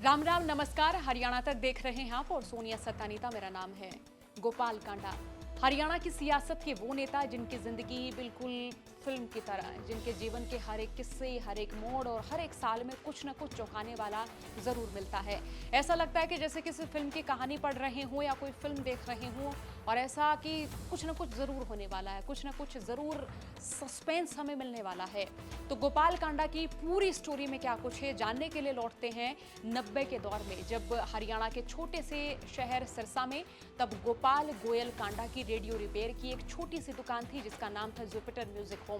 राम राम नमस्कार। हरियाणा तक देख रहे हैं आप और सोनिया सत्तानीता मेरा नाम है। गोपाल कांडा हरियाणा की सियासत के वो नेता जिनकी जिंदगी बिल्कुल फिल्म की तरह है, जिनके जीवन के हर एक किस्से, हर एक मोड़ और हर एक साल में कुछ न कुछ चौंकाने वाला जरूर मिलता है। ऐसा लगता है कि जैसे किसी फिल्म की कहानी पढ़ रहे हों या कोई फिल्म देख रहे हों और ऐसा कि कुछ न कुछ जरूर होने वाला है, कुछ न कुछ जरूर सस्पेंस हमें मिलने वाला है। तो गोपाल कांडा की पूरी स्टोरी में क्या कुछ है जानने के लिए लौटते हैं 90 के दौर में, जब हरियाणा के छोटे से शहर सिरसा में तब गोपाल गोयल कांडा की रेडियो रिपेयर की एक छोटी सी दुकान थी जिसका नाम था जुपिटर म्यूजिक होम।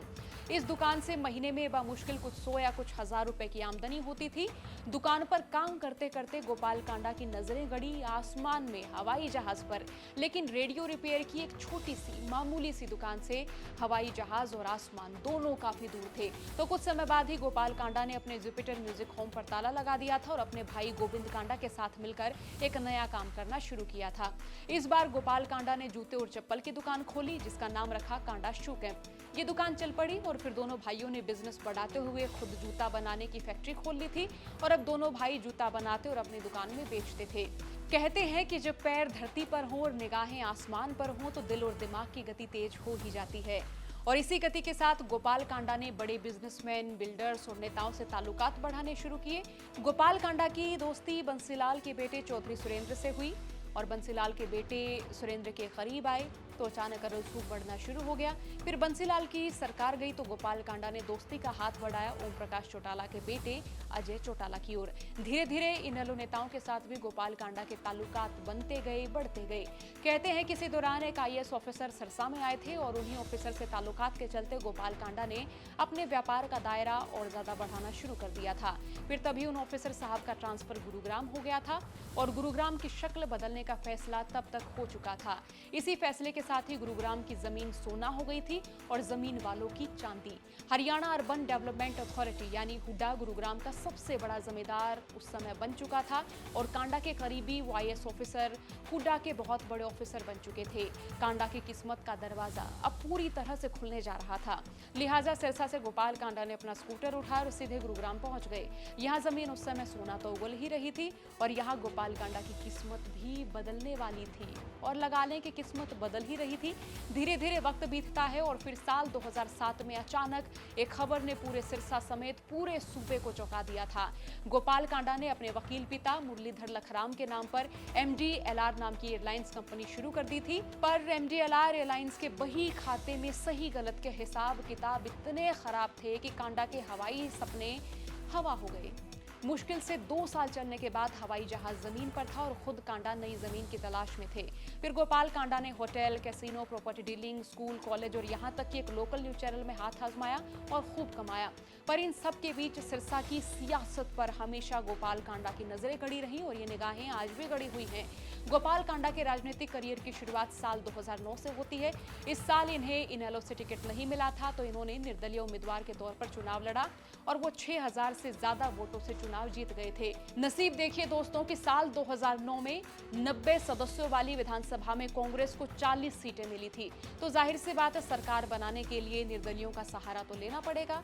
इस दुकान से महीने में बामुश्किल कुछ 100 या कुछ हजार रुपए की आमदनी होती थी। दुकान पर काम करते करते गोपाल कांडा की नजरें गड़ी आसमान में हवाई जहाज पर, लेकिन रेडियो रिपेयर की एक छोटी सी मामूली सी दुकान से हवाई जहाज और आसमान दोनों काफी दूर थे। तो कुछ समय बाद ही गोपाल कांडा ने अपने जुपिटर म्यूजिक होम पर ताला लगा दिया था और अपने भाई गोविंद कांडा के साथ मिलकर एक नया काम करना शुरू किया था। इस बार गोपाल कांडा ने जूते और चप्पल की दुकान खोली जिसका नाम रखा कांडा शू कैंप। ये दुकान चल पड़ी और फिर दोनों भाइयों ने बिजनेस बढ़ाते हुए खुद जूता बनाने की फैक्ट्री खोल ली थी और अब दोनों भाई जूता बनाते और अपनी दुकान में बेचते थे। कहते हैं कि जब पैर धरती पर हों और निगाहें आसमान पर हों तो दिल और दिमाग की गति तेज हो ही जाती है। और इसी गति के साथ गोपाल कांडा ने बड़े बिजनेसमैन, बिल्डर्स और नेताओं से ताल्लुकात बढ़ाने शुरू किए। गोपाल कांडा की दोस्ती बंसीलाल के बेटे चौधरी सुरेंद्र से हुई और बंसीलाल के बेटे सुरेंद्र के करीब आए तो अचानक रसूख बढ़ना शुरू हो गया। फिर बंसीलाल की सरकार गई तो गोपाल कांडा ने दोस्ती का हाथ बढ़ाया ओम प्रकाश चौटाला के बेटे अजय चौटाला की ओर। धीरे धीरे इनेलो नेताओं के साथ भी गोपाल कांडा के ताल्लुकात बनते गए, बढ़ते गए। कहते हैं किसी दौरान एक IAS ऑफिसर सिरसा में आए थे और उन्हीं ऑफिसर से ताल्लुकात के चलते गोपाल कांडा ने अपने व्यापार का दायरा और ज्यादा बढ़ाना शुरू कर दिया था। फिर तभी उन ऑफिसर साहब का ट्रांसफर गुरुग्राम हो गया था और गुरुग्राम की शक्ल बदलने का फैसला तब तक हो चुका था। इसी फैसले के साथ ही गुरुग्राम की जमीन सोना हो गई थी और जमीन वालों की चांदी। हरियाणा अर्बन डेवलपमेंट अथॉरिटी यानी हुड्डा गुरुग्राम का सबसे बड़ा जमींदार उस समय बन चुका था और कांडा के करीबी वो IAS ऑफिसर हुड्डा के बहुत बड़े ऑफिसर बन चुके थे। कांडा की किस्मत का दरवाजा अब पूरी तरह से खुलने जा रहा था। लिहाजा सिरसा से गोपाल कांडा ने अपना स्कूटर उठाया और सीधे गुरुग्राम पहुंच गए। यहाँ जमीन उस समय सोना तो उगल ही रही थी और यहाँ गोपाल कांडा की किस्मत भी बदलने वाली थी और लगा लें कि किस्मत बदल ही रही थी। धीरे धीरे वक्त बीतता है और फिर साल 2007 में अचानक एक खबर ने पूरे सिरसा समेत पूरे सूबे को चौंका दिया था। गोपाल कांडा ने अपने वकील पिता मुरलीधर लखराम के नाम पर MDLR नाम की एयरलाइंस कंपनी शुरू कर दी थी, पर MDLR एयरलाइंस के बही खाते में सही गलत के हिसाब किताब इतने खराब थे कि कांडा के हवाई सपने हवा हो गए। मुश्किल से 2 साल चलने के बाद हवाई जहाज जमीन पर था और खुद कांडा नई जमीन की तलाश में थे। फिर गोपाल कांडा ने hotel, casino, property dealing, school, college और यहाँ तक कि एक लोकल न्यूज चैनल में हाथ आजमाया और खूब कमाया। पर इन सब के बीच सिरसा की सियासत पर हमेशा गोपाल कांडा की नजरें गड़ी रही और ये निगाहें आज भी गड़ी हुई हैं। गोपाल कांडा के राजनीतिक करियर की शुरुआत साल 2009 से होती है। इस साल इन्हें इनेलो से टिकट नहीं मिला था तो इन्होंने निर्दलीय उम्मीदवार के तौर पर चुनाव लड़ा और वो 6000 से ज्यादा वोटों से चुनाव जीत गए थे। नसीब देखिए दोस्तों कि साल 2009 में 90 सदस्यों वाली विधानसभा में कांग्रेस को 40 सीटें मिली थी। तो जाहिर सी बात है सरकार बनाने के लिए निर्दलियों का सहारा तो लेना पड़ेगा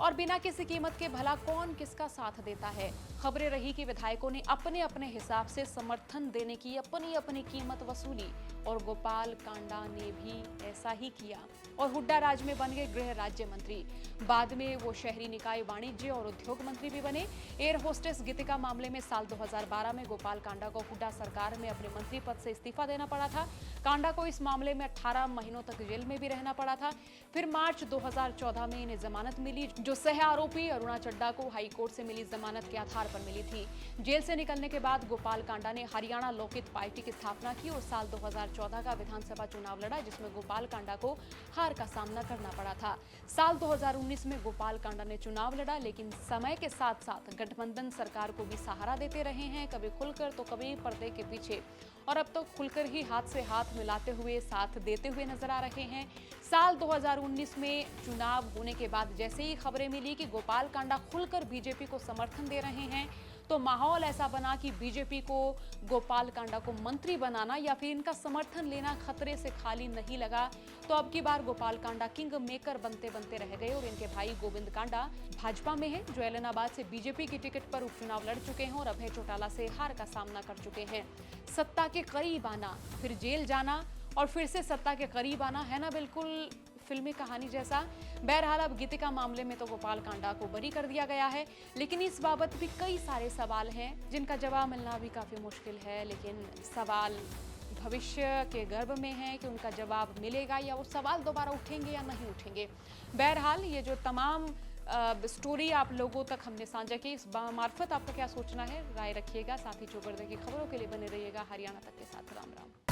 और बिना किसी कीमत के भला कौन किसका साथ देता है। खबरें रही कि विधायकों ने अपने अपने हिसाब से समर्थन देने की अपनी अपनी कीमत वसूली और गोपाल कांडा ने भी ऐसा ही किया और हुड्डा राज में बन गए गृह राज्य मंत्री। बाद में वो शहरी निकाय, वाणिज्य और उद्योग मंत्री भी बने। एयर होस्टेस गीतिका मामले में साल 2012 में गोपाल कांडा को हुड्डा सरकार में अपने मंत्री पद से इस्तीफा देना पड़ा था। कांडा को इस मामले में 18 महीनों तक जेल में भी रहना पड़ा था। फिर मार्च 2014 में इन्हें जमानत मिली जो सह आरोपी अरुणा चड्डा को हाई कोर्ट से मिली जमानत के आधार पर मिली थी। जेल से निकलने के बाद गोपाल कांडा ने हरियाणा लोकहित पार्टी की स्थापना की और साल 2014 का विधानसभा चुनाव लड़ा जिसमें गोपाल कांडा को हार का सामना करना पड़ा था। साल 2019 में गोपाल कांडा ने चुनाव लड़ा लेकिन समय के साथ साथ गठबंधन सरकार को भी सहारा देते रहे हैं, कभी खुलकर तो कभी पर्दे के पीछे, और अब तो खुलकर ही हाथ से हाथ मिलाते हुए साथ देते हुए नजर आ रहे हैं। साल 2019 में चुनाव होने के बाद जैसे ही खबरें मिली कि गोपाल कांडा खुलकर बीजेपी को समर्थन दे रहे हैं तो माहौल ऐसा बना कि बीजेपी को गोपाल कांडा को मंत्री बनाना या फिर इनका समर्थन लेना खतरे से खाली नहीं लगा। तो अब की बार गोपाल कांडा किंग मेकर बनते बनते रह गए और इनके भाई गोविंद कांडा भाजपा में हैं, जो ऐलनाबाद से बीजेपी की टिकट पर उपचुनाव लड़ चुके हैं और अभय चौटाला से हार का सामना कर चुके हैं। सत्ता के करीब आना, फिर जेल जाना और फिर से सत्ता के करीब आना, है ना बिल्कुल फिल्मी कहानी जैसा। बहरहाल अब गीतिका मामले में तो गोपाल कांडा को बरी कर दिया गया है, लेकिन इस बाबत भी कई सारे सवाल हैं जिनका जवाब मिलना भी काफी मुश्किल है। लेकिन सवाल भविष्य के गर्भ में है कि उनका जवाब मिलेगा या वो सवाल दोबारा उठेंगे या नहीं उठेंगे। बहरहाल ये जो तमाम स्टोरी आप लोगों तक हमने साझा की, इस मार्फत आपका क्या सोचना है, राय रखिएगा। साथ ही चौबरदे की खबरों के लिए बने रहिएगा हरियाणा तक के साथ। राम राम।